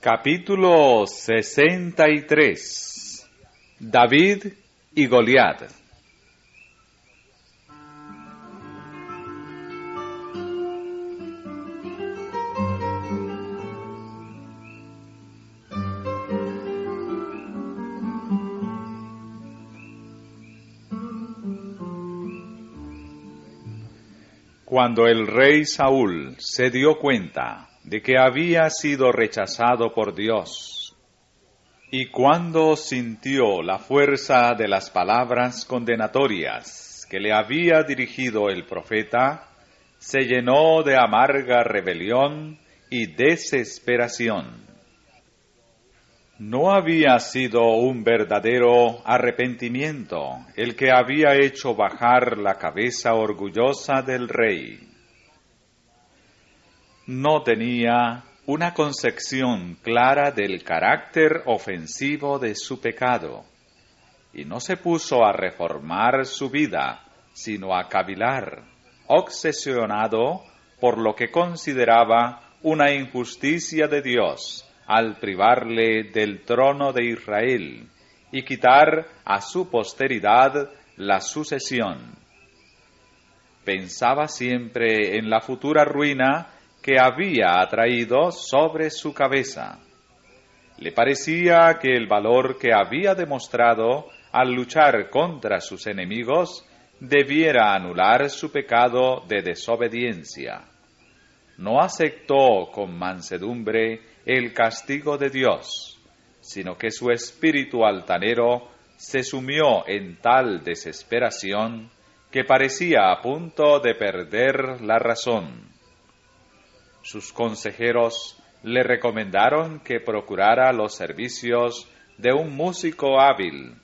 Capítulo 63. David y Goliat. Cuando el rey Saúl se dio cuenta de que había sido rechazado por Dios, y cuando sintió la fuerza de las palabras condenatorias que le había dirigido el profeta, se llenó de amarga rebelión y desesperación. No había sido un verdadero arrepentimiento el que había hecho bajar la cabeza orgullosa del rey. No tenía una concepción clara del carácter ofensivo de su pecado, y no se puso a reformar su vida, sino a cavilar, obsesionado por lo que consideraba una injusticia de Dios al privarle del trono de Israel y quitar a su posteridad la sucesión. Pensaba siempre en la futura ruina que había atraído sobre su cabeza. Le parecía que el valor que había demostrado al luchar contra sus enemigos debiera anular su pecado de desobediencia. No aceptó con mansedumbre el castigo de Dios, sino que su espíritu altanero se sumió en tal desesperación que parecía a punto de perder la razón. Sus consejeros le recomendaron que procurara los servicios de un músico hábil,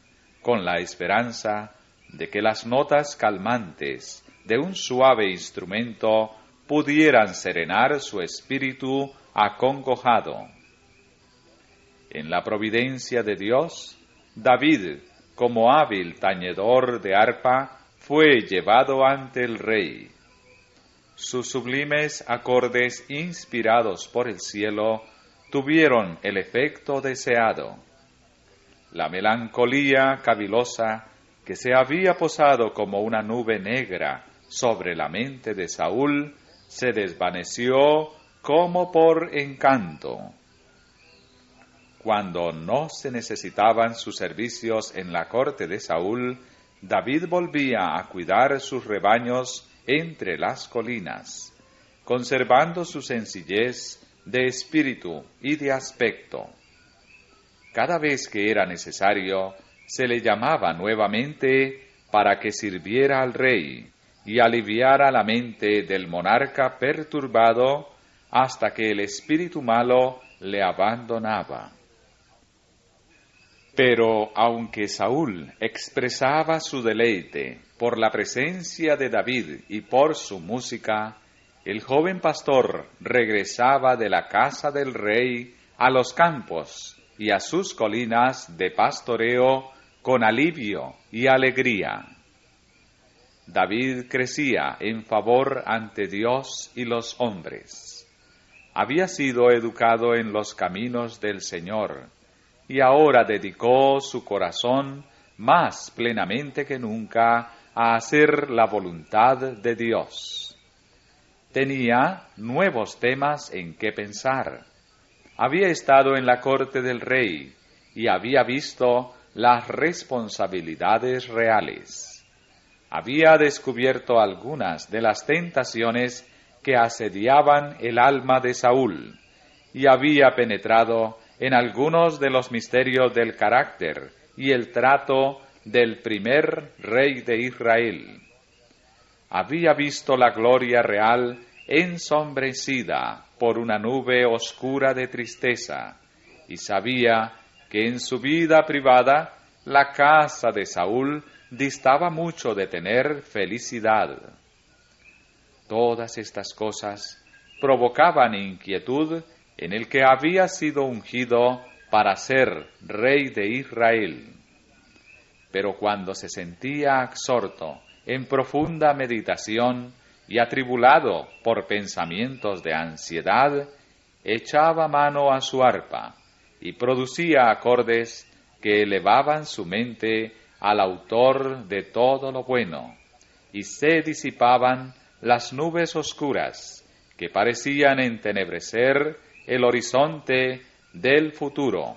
con la esperanza de que las notas calmantes de un suave instrumento pudieran serenar su espíritu acongojado. En la providencia de Dios, David, como hábil tañedor de arpa, fue llevado ante el rey. Sus sublimes acordes inspirados por el cielo tuvieron el efecto deseado. La melancolía cavilosa que se había posado como una nube negra sobre la mente de Saúl se desvaneció como por encanto. Cuando no se necesitaban sus servicios en la corte de Saúl, David volvía a cuidar sus rebaños entre las colinas, conservando su sencillez de espíritu y de aspecto. Cada vez que era necesario, se le llamaba nuevamente para que sirviera al rey y aliviara la mente del monarca perturbado hasta que el espíritu malo le abandonaba. Pero aunque Saúl expresaba su deleite por la presencia de David y por su música, el joven pastor regresaba de la casa del rey a los campos y a sus colinas de pastoreo con alivio y alegría. David crecía en favor ante Dios y los hombres. Había sido educado en los caminos del Señor, y ahora dedicó su corazón más plenamente que nunca a hacer la voluntad de Dios. Tenía nuevos temas en que pensar. Había estado en la corte del rey y había visto las responsabilidades reales. Había descubierto algunas de las tentaciones que asediaban el alma de Saúl y había penetrado en algunos de los misterios del carácter y el trato del primer rey de Israel. Había visto la gloria real ensombrecida por una nube oscura de tristeza, y sabía que en su vida privada la casa de Saúl distaba mucho de tener felicidad. Todas estas cosas provocaban inquietud en el que había sido ungido para ser rey de Israel. Pero cuando se sentía absorto en profunda meditación y atribulado por pensamientos de ansiedad, echaba mano a su arpa y producía acordes que elevaban su mente al autor de todo lo bueno, y se disipaban las nubes oscuras que parecían entenebrecer el horizonte del futuro.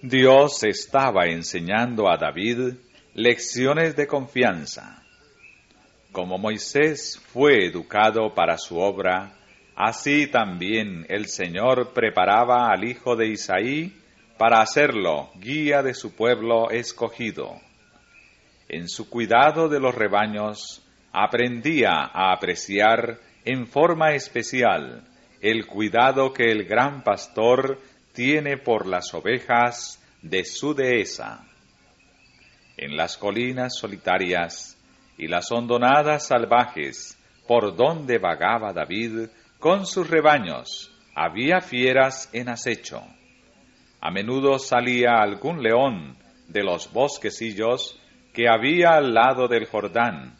Dios estaba enseñando a David lecciones de confianza. Como Moisés fue educado para su obra, así también el Señor preparaba al hijo de Isaí para hacerlo guía de su pueblo escogido. En su cuidado de los rebaños, aprendía a apreciar en forma especial el cuidado que el gran pastor tiene por las ovejas de su dehesa. En las colinas solitarias y las hondonadas salvajes por donde vagaba David con sus rebaños, había fieras en acecho. A menudo salía algún león de los bosquecillos que había al lado del Jordán,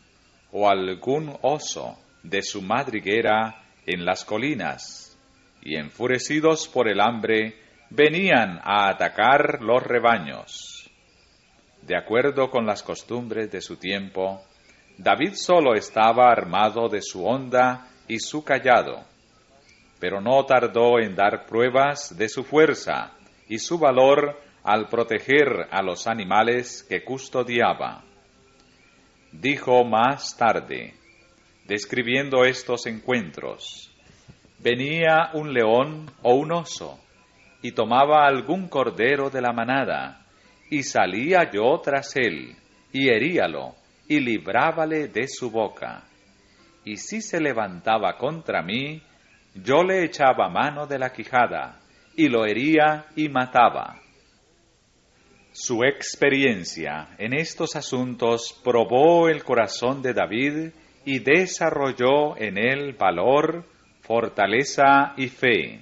o algún oso de su madriguera en las colinas, y enfurecidos por el hambre, venían a atacar los rebaños. De acuerdo con las costumbres de su tiempo, David solo estaba armado de su honda y su cayado, pero no tardó en dar pruebas de su fuerza y su valor al proteger a los animales que custodiaba. Dijo más tarde, describiendo estos encuentros: venía un león o un oso, y tomaba algún cordero de la manada, y salía yo tras él, y heríalo, y librábale de su boca. Y si se levantaba contra mí, yo le echaba mano de la quijada, y lo hería y mataba. Su experiencia en estos asuntos probó el corazón de David y desarrolló en él valor, fortaleza y fe.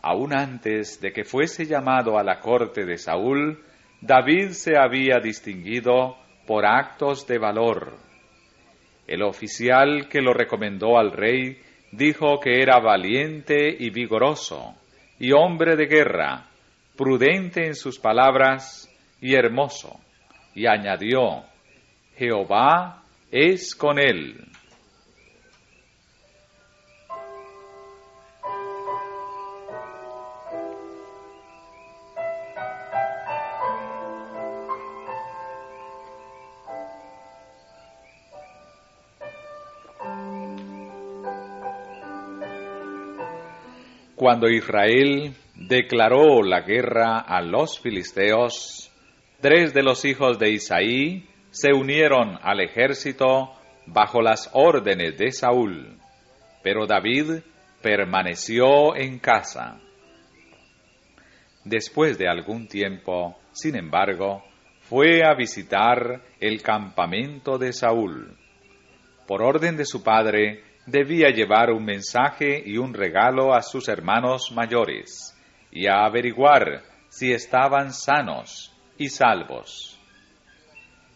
Aún antes de que fuese llamado a la corte de Saúl, David se había distinguido por actos de valor. El oficial que lo recomendó al rey dijo que era valiente y vigoroso, y hombre de guerra, prudente en sus palabras y hermoso, y añadió: Jehová es con él. Cuando Israel declaró la guerra a los filisteos, 3 de los hijos de Isaí se unieron al ejército bajo las órdenes de Saúl, pero David permaneció en casa. Después de algún tiempo, sin embargo, fue a visitar el campamento de Saúl. Por orden de su padre, debía llevar un mensaje y un regalo a sus hermanos mayores, y a averiguar si estaban sanos y salvos.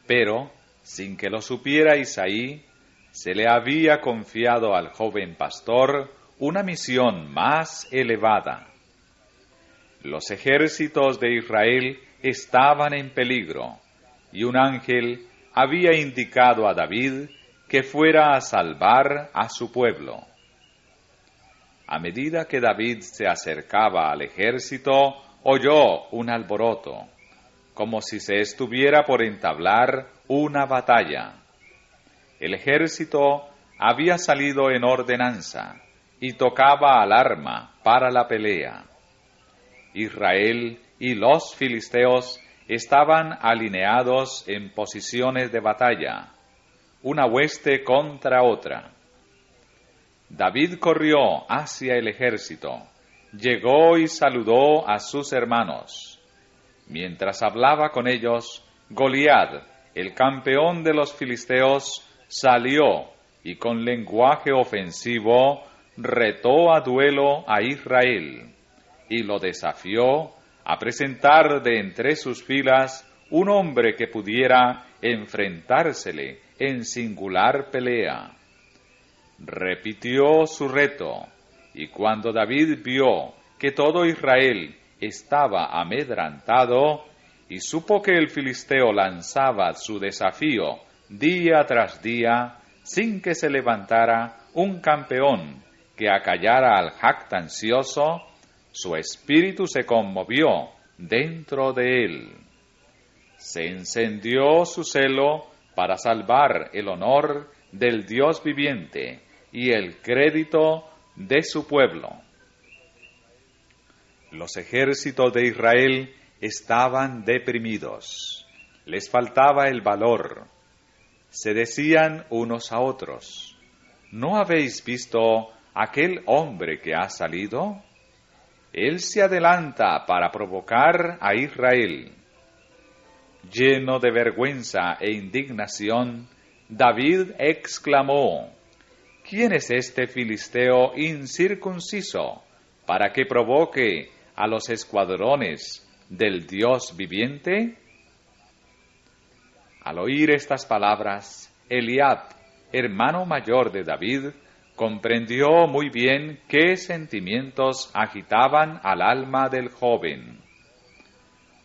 Pero, sin que lo supiera Isaí, se le había confiado al joven pastor una misión más elevada. Los ejércitos de Israel estaban en peligro, y un ángel había indicado a David que fuera a salvar a su pueblo. A medida que David se acercaba al ejército, oyó un alboroto, como si se estuviera por entablar una batalla. El ejército había salido en ordenanza y tocaba alarma para la pelea. Israel y los filisteos estaban alineados en posiciones de batalla, una hueste contra otra. David corrió hacia el ejército, llegó y saludó a sus hermanos. Mientras hablaba con ellos, Goliat, el campeón de los filisteos, salió y con lenguaje ofensivo retó a duelo a Israel y lo desafió a presentar de entre sus filas un hombre que pudiera enfrentársele en singular pelea. Repitió su reto, y cuando David vio que todo Israel estaba amedrantado y supo que el filisteo lanzaba su desafío día tras día sin que se levantara un campeón que acallara al jactancioso, su espíritu se conmovió dentro de él. Se encendió su celo para salvar el honor del Dios viviente y el crédito de su pueblo. Los ejércitos de Israel estaban deprimidos, les faltaba el valor. Se decían unos a otros: ¿no habéis visto aquel hombre que ha salido? Él se adelanta para provocar a Israel. Lleno de vergüenza e indignación, David exclamó: ¿quién es este filisteo incircunciso para que provoque a los escuadrones del Dios viviente? Al oír estas palabras, Eliab, hermano mayor de David, comprendió muy bien qué sentimientos agitaban al alma del joven.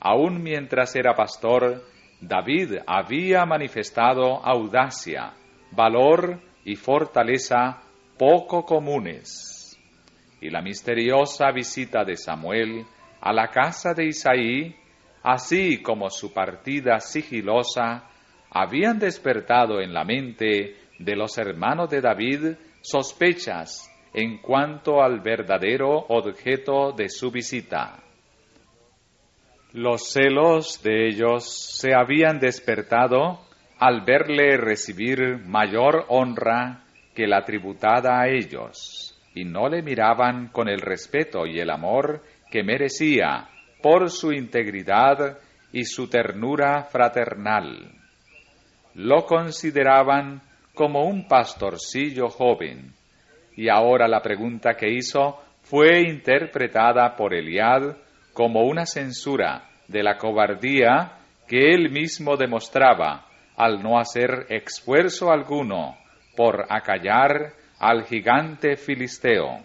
Aún mientras era pastor, David había manifestado audacia, valor y fortaleza poco comunes. Y la misteriosa visita de Samuel a la casa de Isaí, así como su partida sigilosa, habían despertado en la mente de los hermanos de David sospechas en cuanto al verdadero objeto de su visita. Los celos de ellos se habían despertado al verle recibir mayor honra que la tributada a ellos, y no le miraban con el respeto y el amor que merecía por su integridad y su ternura fraternal. Lo consideraban como un pastorcillo joven, y ahora la pregunta que hizo fue interpretada por Eliab como una censura de la cobardía que él mismo demostraba al no hacer esfuerzo alguno por acallar al gigante filisteo.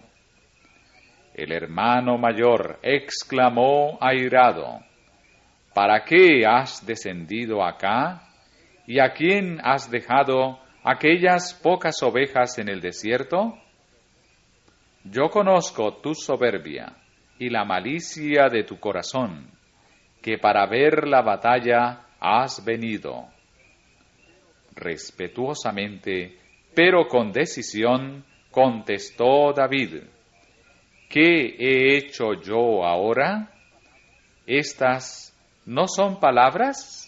El hermano mayor exclamó airado: ¿para qué has descendido acá? ¿Y a quién has dejado aquellas pocas ovejas en el desierto? Yo conozco tu soberbia y la malicia de tu corazón, que para ver la batalla has venido. Respetuosamente, pero con decisión, contestó David: ¿qué he hecho yo ahora? ¿Estas no son palabras?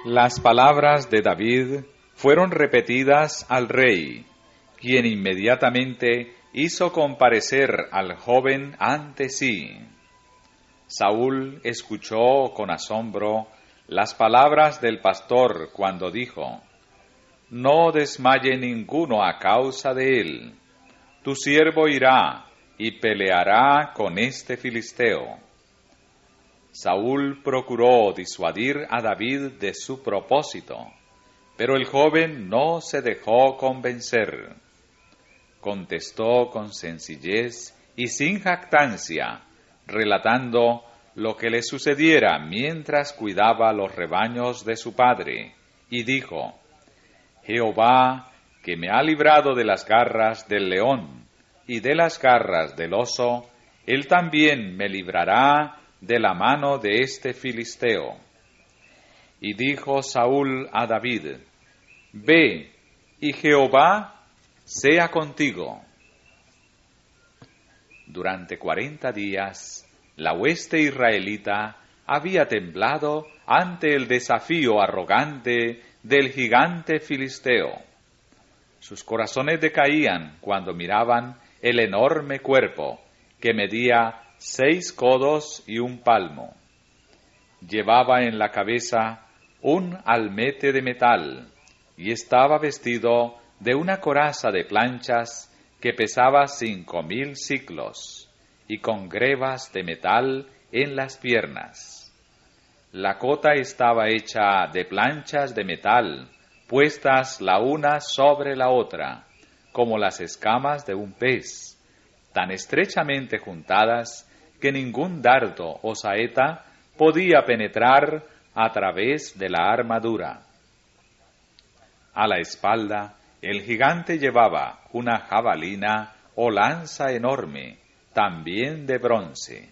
Las palabras de David fueron repetidas al rey, quien inmediatamente hizo comparecer al joven ante sí. Saúl escuchó con asombro las palabras del pastor cuando dijo: no desmaye ninguno a causa de él. Tu siervo irá y peleará con este filisteo. Saúl procuró disuadir a David de su propósito, pero el joven no se dejó convencer. Contestó con sencillez y sin jactancia, relatando lo que le sucediera mientras cuidaba los rebaños de su padre, y dijo: Jehová que me ha librado de las garras del león y de las garras del oso, él también me librará de la mano de este filisteo. Y dijo Saúl a David: Ve, y Jehová sea contigo. Durante 40 días, la hueste israelita había temblado ante el desafío arrogante del gigante filisteo. Sus corazones decaían cuando miraban el enorme cuerpo, que medía 6 codos y 1 palmo. Llevaba en la cabeza un almete de metal y estaba vestido de una coraza de planchas que pesaba 5,000 siclos, y con grebas de metal en las piernas. La cota estaba hecha de planchas de metal, puestas la una sobre la otra, como las escamas de un pez, tan estrechamente juntadas que ningún dardo o saeta podía penetrar a través de la armadura. A la espalda, el gigante llevaba una jabalina o lanza enorme, también de bronce.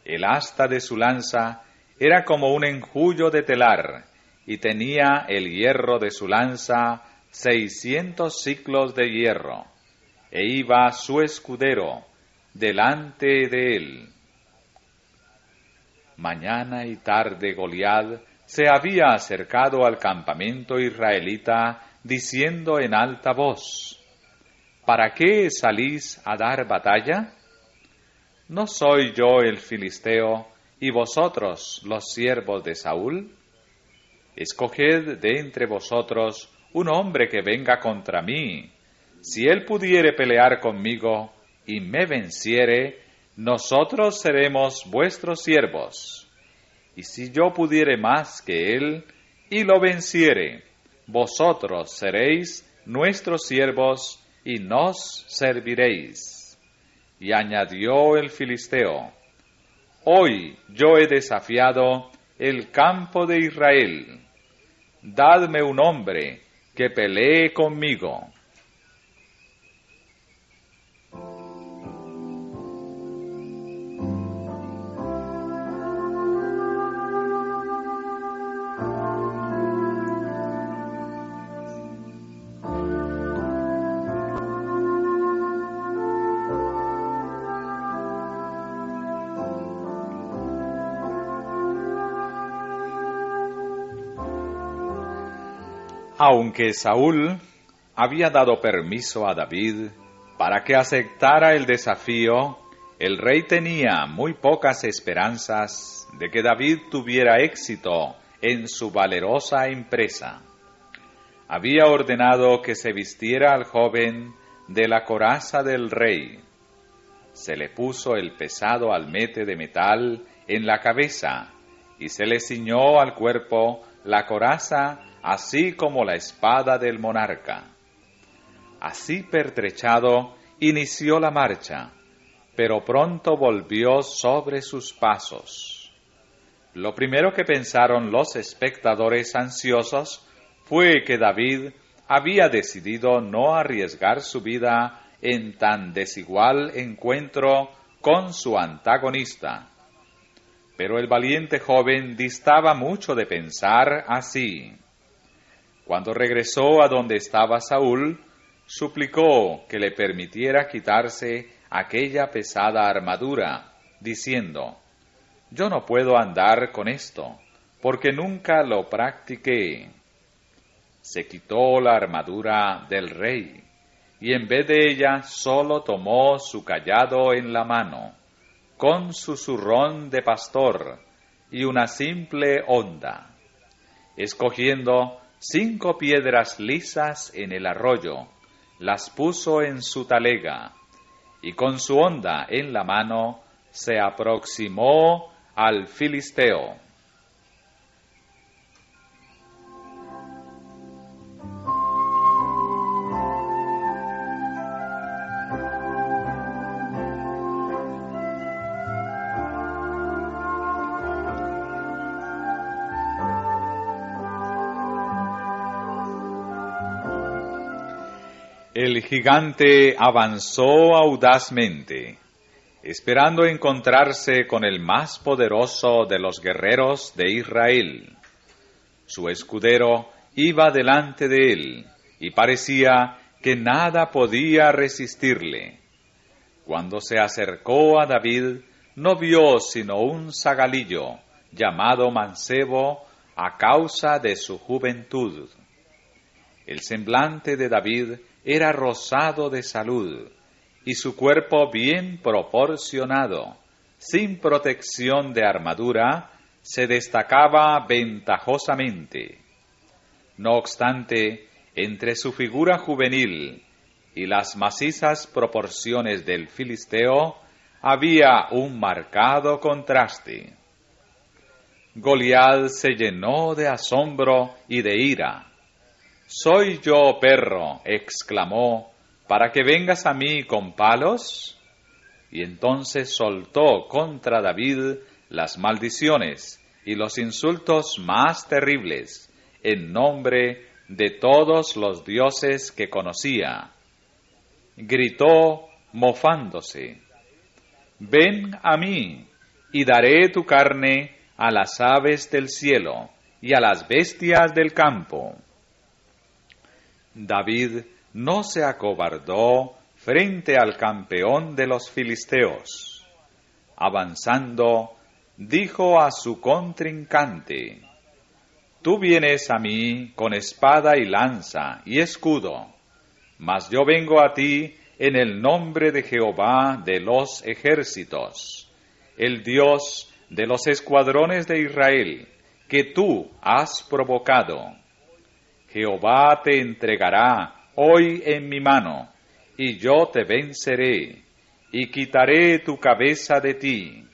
El asta de su lanza era como un enjullo de telar, y tenía el hierro de su lanza 600 siclos de hierro, e iba su escudero delante de él. Mañana y tarde Goliat se había acercado al campamento israelita, diciendo en alta voz: ¿Para qué salís a dar batalla? ¿No soy yo el filisteo, y vosotros los siervos de Saúl? Escoged de entre vosotros un hombre que venga contra mí. Si él pudiere pelear conmigo y me venciere, nosotros seremos vuestros siervos. Y si yo pudiere más que él y lo venciere, vosotros seréis nuestros siervos y nos serviréis. Y añadió el filisteo: Hoy yo he desafiado el campo de Israel. Dadme un hombre que pelee conmigo. Aunque Saúl había dado permiso a David para que aceptara el desafío, el rey tenía muy pocas esperanzas de que David tuviera éxito en su valerosa empresa. Había ordenado que se vistiera al joven de la coraza del rey. Se le puso el pesado almete de metal en la cabeza y se le ciñó al cuerpo la coraza, así como la espada del monarca. Así pertrechado, inició la marcha, pero pronto volvió sobre sus pasos. Lo primero que pensaron los espectadores ansiosos fue que David había decidido no arriesgar su vida en tan desigual encuentro con su antagonista. Pero el valiente joven distaba mucho de pensar así. Cuando regresó a donde estaba Saúl, suplicó que le permitiera quitarse aquella pesada armadura, diciendo: Yo no puedo andar con esto, porque nunca lo practiqué. Se quitó la armadura del rey, y en vez de ella solo tomó su cayado en la mano, con su zurrón de pastor y una simple honda. Escogiendo 5 piedras lisas en el arroyo, las puso en su talega, y con su honda en la mano se aproximó al filisteo. El gigante avanzó audazmente, esperando encontrarse con el más poderoso de los guerreros de Israel. Su escudero iba delante de él, y parecía que nada podía resistirle. Cuando se acercó a David, no vio sino un zagalillo, llamado mancebo, a causa de su juventud. El semblante de David era rosado de salud, y su cuerpo bien proporcionado, sin protección de armadura, se destacaba ventajosamente. No obstante, entre su figura juvenil y las macizas proporciones del filisteo, había un marcado contraste. Goliat se llenó de asombro y de ira. «¿Soy yo, perro?», exclamó, «¿para que vengas a mí con palos?». Y entonces soltó contra David las maldiciones y los insultos más terribles, en nombre de todos los dioses que conocía. Gritó, mofándose, «Ven a mí, y daré tu carne a las aves del cielo y a las bestias del campo». David no se acobardó frente al campeón de los filisteos. Avanzando, dijo a su contrincante, «Tú vienes a mí con espada y lanza y escudo, mas yo vengo a ti en el nombre de Jehová de los ejércitos, el Dios de los escuadrones de Israel, que tú has provocado. Jehová te entregará hoy en mi mano, y yo te venceré, y quitaré tu cabeza de ti,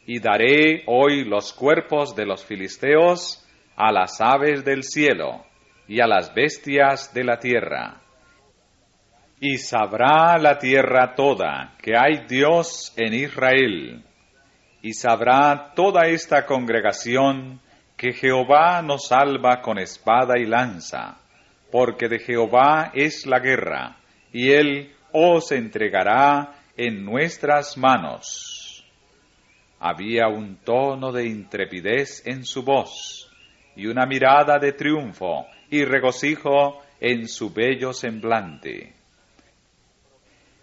y daré hoy los cuerpos de los filisteos a las aves del cielo, y a las bestias de la tierra. Y sabrá la tierra toda que hay Dios en Israel, y sabrá toda esta congregación que Jehová nos salva con espada y lanza, porque de Jehová es la guerra, y Él os entregará en nuestras manos. Había un tono de intrepidez en su voz, y una mirada de triunfo y regocijo en su bello semblante.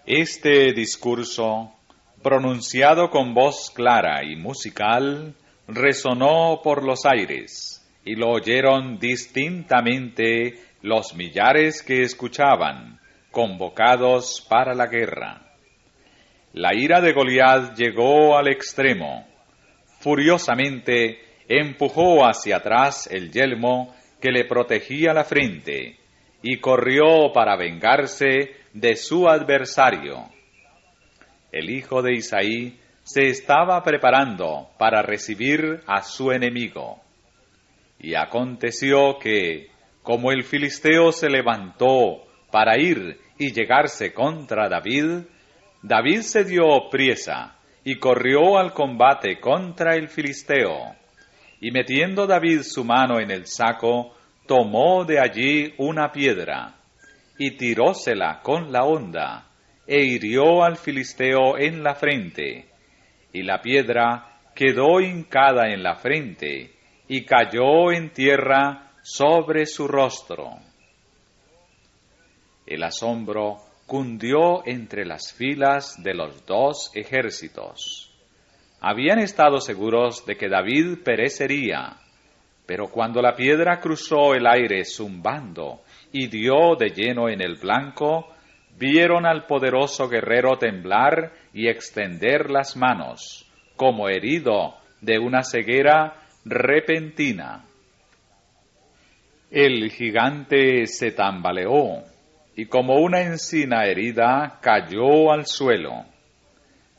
Este discurso, pronunciado con voz clara y musical, resonó por los aires, y lo oyeron distintamente los millares que escuchaban, convocados para la guerra. La ira de Goliat llegó al extremo. Furiosamente empujó hacia atrás el yelmo que le protegía la frente, y corrió para vengarse de su adversario. El hijo de Isaí se estaba preparando para recibir a su enemigo. Y aconteció que, como el filisteo se levantó para ir y llegarse contra David, David se dio priesa y corrió al combate contra el filisteo. Y metiendo David su mano en el saco, tomó de allí una piedra, y tirósela con la honda, e hirió al filisteo en la frente, y la piedra quedó hincada en la frente, y cayó en tierra sobre su rostro. El asombro cundió entre las filas de los dos ejércitos. Habían estado seguros de que David perecería, pero cuando la piedra cruzó el aire zumbando y dio de lleno en el blanco, vieron al poderoso guerrero temblar y extender las manos, como herido de una ceguera repentina. El gigante se tambaleó, y como una encina herida cayó al suelo.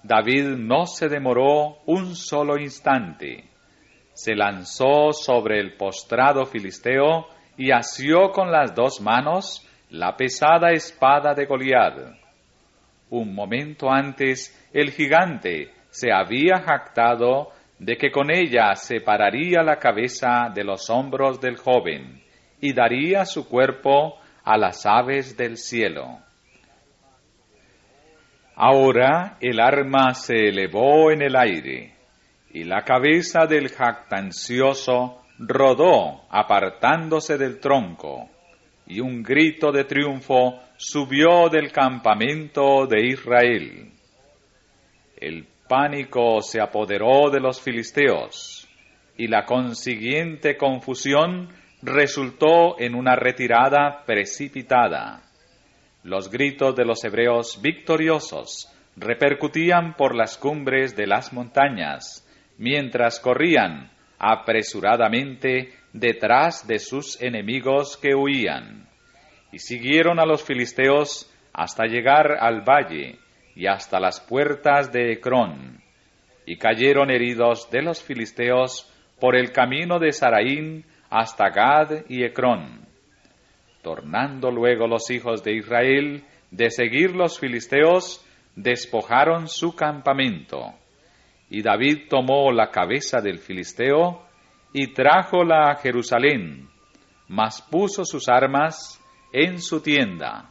David no se demoró un solo instante. Se lanzó sobre el postrado filisteo y asió con las dos manos la pesada espada de Goliat. Un momento antes, el gigante se había jactado de que con ella separaría la cabeza de los hombros del joven y daría su cuerpo a las aves del cielo. Ahora el arma se elevó en el aire, y la cabeza del jactancioso rodó apartándose del tronco, y un grito de triunfo subió del campamento de Israel. El pánico se apoderó de los filisteos, y la consiguiente confusión resultó en una retirada precipitada. Los gritos de los hebreos victoriosos repercutían por las cumbres de las montañas, mientras corrían apresuradamente detrás de sus enemigos que huían. Y siguieron a los filisteos hasta llegar al valle y hasta las puertas de Ecrón. Y cayeron heridos de los filisteos por el camino de Saraín hasta Gad y Ecrón. Tornando luego los hijos de Israel de seguir los filisteos, despojaron su campamento. Y David tomó la cabeza del filisteo y trájola a Jerusalén, mas puso sus armas en su tienda.